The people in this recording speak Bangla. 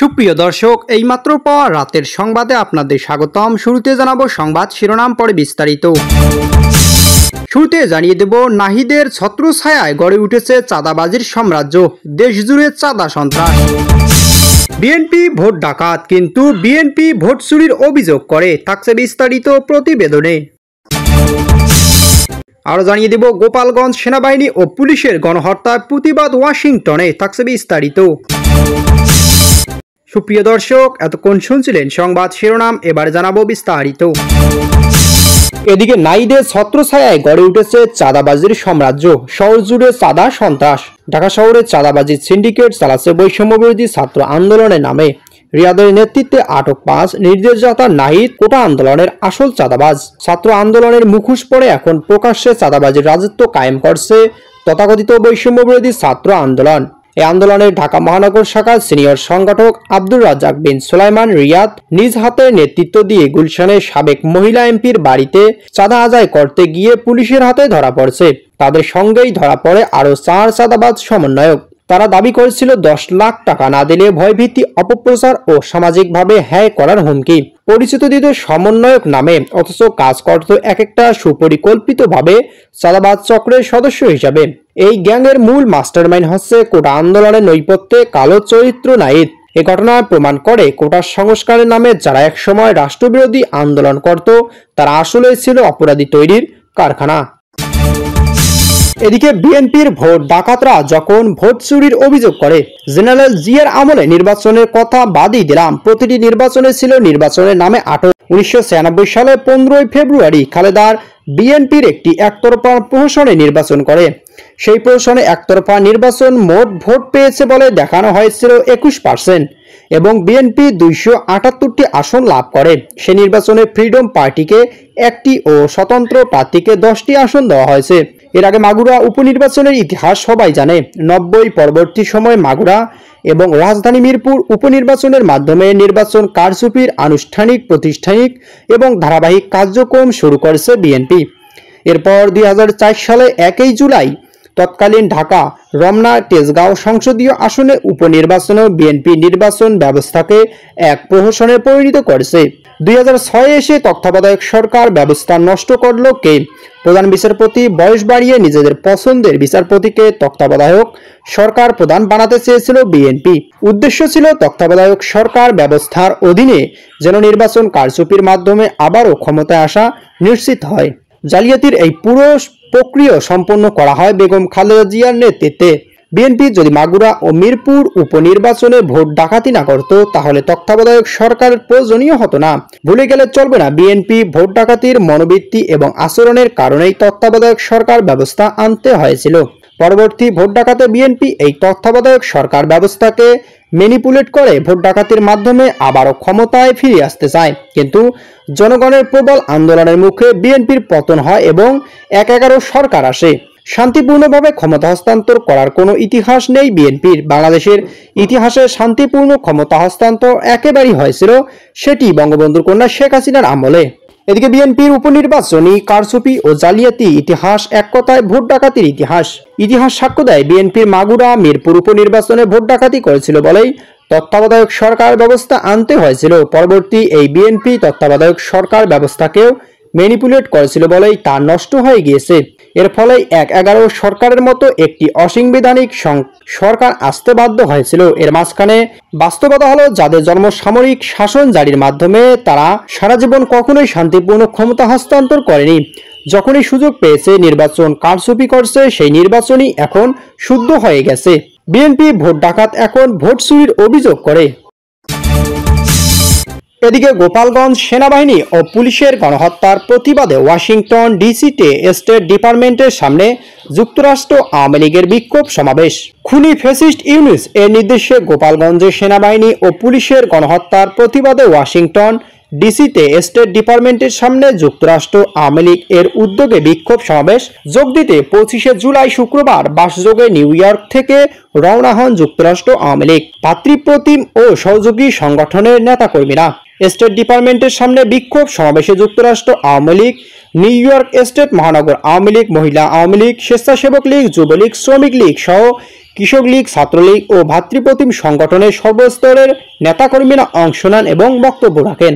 সুপ্রিয় দর্শক, এইমাত্র পাওয়া রাতের সংবাদে আপনাদের স্বাগতম। শুরুতে জানাবো সংবাদ শিরোনাম, পরে বিস্তারিত। শুরুতে জানিয়ে দেব, নাহিদের ছত্রছায়ায় গড়ে উঠেছে চাঁদাবাজির সাম্রাজ্য, দেশজুড়ে চাঁদা সন্ত্রাস। বিএনপি ভোট ডাকাত, কিন্তু বিএনপি ভোট চুরির অভিযোগ করে, থাকছে বিস্তারিত প্রতিবেদনে। আরও জানিয়ে দেব, গোপালগঞ্জ সেনাবাহিনী ও পুলিশের গণহত্যার প্রতিবাদ ওয়াশিংটনে, থাকছে বিস্তারিত। সুপ্রিয় দর্শক, এতক্ষণ শুনছিলেন সংবাদ শিরোনাম, এবার জানাবো বিস্তারিত। এদিকে নাহিদের ছত্রছায়ায় গড়ে উঠেছে চাঁদাবাজির সাম্রাজ্য, শহর জুড়ে চাঁদা সন্ত্রাস। ঢাকা শহরে চাঁদাবাজির সিন্ডিকেট চালাচ্ছে বৈষম্য বিরোধী ছাত্র আন্দোলনের নামে। রিয়াদের নেতৃত্বে আটক 5 নির্দেশদাতা নাহিদ কোটা আন্দোলনের আসল চাঁদাবাজ। ছাত্র আন্দোলনের মুখোশ পরে এখন প্রকাশ্যে চাঁদাবাজির রাজত্ব কায়েম করছে তথাকথিত বৈষম্য বিরোধী ছাত্র আন্দোলন। এই আন্দোলনের ঢাকা মহানগর শাখার সিনিয়র সংগঠক আব্দুর রাজ্জাক বিন সুলাইমান রিয়াদ নিজ হাতে নেতৃত্ব দিয়ে গুলশানের সাবেক মহিলা এমপির বাড়িতে চাঁদা আদায় করতে গিয়ে পুলিশের হাতে ধরা পড়ছে। তাদের সঙ্গেই ধরা পড়ে আরও 4 চাঁদাবাজ সমন্বয়ক। তারা দাবি করেছিল 10 লাখ টাকা না দিলে ভয়ভীতি, অপপ্রচার ও সামাজিকভাবে হ্যায় করার হুমকি। পরিচিত দিত সমন্বয়ক নামে, অথচ কাজ করত এক একটা সুপরিকল্পিতভাবে চাঁদাবাজ চক্রের সদস্য হিসাবে। এই গ্যাংয়ের মূল মাস্টারমাইন্ড হচ্ছে কোটা আন্দোলনের নৈপথ্যে কালো চরিত্র নাহিদ। এ ঘটনায় প্রমাণ করে কোটার সংস্কারের নামে যারা একসময় রাষ্ট্রবিরোধী আন্দোলন করত, তারা আসলে ছিল অপরাধী তৈরির কারখানা। এদিকে বিএনপির ভোট ডাকাতরা যখন ভোট চুরির অভিযোগ করে, জেনারেল জিয়ার আমলে নির্বাচনের কথা বাদই দিলাম, প্রতিটি নির্বাচনে ছিল নির্বাচনের নামে আটক। 1996 সালে 15 ফেব্রুয়ারি খালেদার বিএনপির একটি একতরফা প্রহসনে নির্বাচন করে। সেই প্রহসনে একতরফা নির্বাচন মোট ভোট পেয়েছে বলে দেখানো হয়েছিল 21% এবং বিএনপি 278টি আসন লাভ করে। সে নির্বাচনে ফ্রিডম পার্টিকে 1টি ও স্বতন্ত্র প্রার্থীকে 10টি আসন দেওয়া হয়েছে। এর আগে মাগুরা উপনির্বাচনের ইতিহাস সবাই জানে। 90 পরবর্তী সময় মাগুরা এবং রাজধানী মিরপুর উপনির্বাচনের মাধ্যমে নির্বাচন কারচুপির আনুষ্ঠানিক, প্রতিষ্ঠানিক এবং ধারাবাহিক কার্যক্রম শুরু করেছে বিএনপি। এরপর 2004 সালে 1 জুলাই তৎকালীন ঢাকা, রমনা, তেজগাঁও সংসদীয় আসনে উপনির্বাচনেও বিএনপি নির্বাচন ব্যবস্থাকে এক প্রহসনে পরিণত করেছে। 2006 এসে তত্ত্বাবধায়ক সরকার ব্যবস্থা নষ্ট করল কে? প্রধান বিচারপতি বয়স বাড়িয়ে নিজেদের পছন্দের বিচারপতিকে তত্ত্বাবধায়ক সরকার প্রধান বানাতে চেয়েছিল বিএনপি। উদ্দেশ্য ছিল তত্ত্বাবধায়ক সরকার ব্যবস্থার অধীনে যেন নির্বাচন কারচুপির মাধ্যমে আবারও ক্ষমতায় আসা নিশ্চিত হয়। জালিয়াতির এই পুরো প্রক্রিয়া সম্পন্ন করা হয় বেগম খালেদা জিয়ার নেতৃত্বে। বিএনপি যদি মাগুরা ও মিরপুর উপনির্বাচনে ভোট ডাকাতি না করত, তাহলে তত্ত্বাবধায়ক সরকার প্রয়োজনীয় হতো না। ভুলে গেলে চলবে না, বিএনপি ভোট ডাকাতির মনোবৃত্তি এবং আচরণের কারণেই তত্ত্বাবধায়ক সরকার ব্যবস্থা আনতে হয়েছিল। পরবর্তী ভোট ডাকাতে বিএনপি এই তত্ত্বাবধায়ক সরকার ব্যবস্থাকে ম্যানিপুলেট করে ভোট ডাকাতির মাধ্যমে আবারও ক্ষমতায় ফিরে আসতে চায়। কিন্তু জনগণের প্রবল আন্দোলনের মুখে বিএনপির পতন হয় এবং 1/11 সরকার আসে। শান্তিপূর্ণভাবে ক্ষমতা হস্তান্তর করার কোনো ইতিহাস নেই বিএনপির। বাংলাদেশের ইতিহাসে শান্তিপূর্ণ ক্ষমতা হস্তান্তর একেবারেই হয়েছিল, সেটি বঙ্গবন্ধুর কন্যা শেখ হাসিনার আমলে। এদিকে বিএনপির উপনির্বাচনী কারচুপি ও জালিয়াতি ইতিহাস, এক কথায় ভোট ডাকাতির ইতিহাস। ইতিহাস সাক্ষ্য দেয় বিএনপির মাগুরা, মিরপুর উপনির্বাচনে ভোট ডাকাতি করেছিল বলেই তত্ত্বাবধায়ক সরকার ব্যবস্থা আনতে হয়েছিল। পরবর্তী এই বিএনপি তত্ত্বাবধায়ক সরকার ব্যবস্থাকেও ম্যানিপুলেট করেছিল বলেই তা নষ্ট হয়ে গিয়েছে। এর ফলে 1/11 সরকারের মতো একটি অসাংবিধানিক সরকার আসতে বাধ্য হয়েছিল। এর মাঝখানে বাস্তবতা হলো, যাদের জন্ম সামরিক শাসন জারির মাধ্যমে, তারা সারা জীবন কখনোই শান্তিপূর্ণ ক্ষমতা হস্তান্তর করেনি। যখনই সুযোগ পেয়েছে নির্বাচন কারচুপি করছে, সেই নির্বাচনই এখন শুদ্ধ হয়ে গেছে। বিএনপি ভোট ডাকাত এখন ভোট চুরির অভিযোগ করে। এদিকে গোপালগঞ্জ সেনাবাহিনী ও পুলিশের গণহত্যার প্রতিবাদে ওয়াশিংটন ডিসিতে স্টেট ডিপার্টমেন্টের সামনে যুক্তরাষ্ট্র আওয়ামী লীগের বিক্ষোভ সমাবেশ। খুনি ফ্যাসিস্ট ইউনুস এর নির্দেশে গোপালগঞ্জে সেনাবাহিনী ও পুলিশের গণহত্যার প্রতিবাদে ওয়াশিংটন ডিসিতে স্টেট ডিপার্টমেন্টের সামনে যুক্তরাষ্ট্র আওয়ামী লীগ এর উদ্যোগে বিক্ষোভ সমাবেশ যোগ দিতে 25 জুলাই শুক্রবার বাসযোগে নিউ ইয়র্ক থেকে রওনা হন যুক্তরাষ্ট্র আওয়ামী লীগ, ভাতৃপ্রতিম ও সহযোগী সংগঠনের নেতাকর্মীরা। স্টেট ডিপার্টমেন্টের সামনে বিক্ষোভ সমাবেশে যুক্তরাষ্ট্র Awami League, new York state মহানগর আওয়ামী লীগ, মহিলা আওয়ামী লীগ, স্বেচ্ছাসেবক লীগ, যুবলীগ, শ্রমিক লীগ সহ কৃষক লীগ, ছাত্রলীগ ও ভাতৃপ্রতিম সংগঠনের সর্বস্তরের নেতাকর্মীরা অংশ নেন এবং বক্তব্য রাখেন।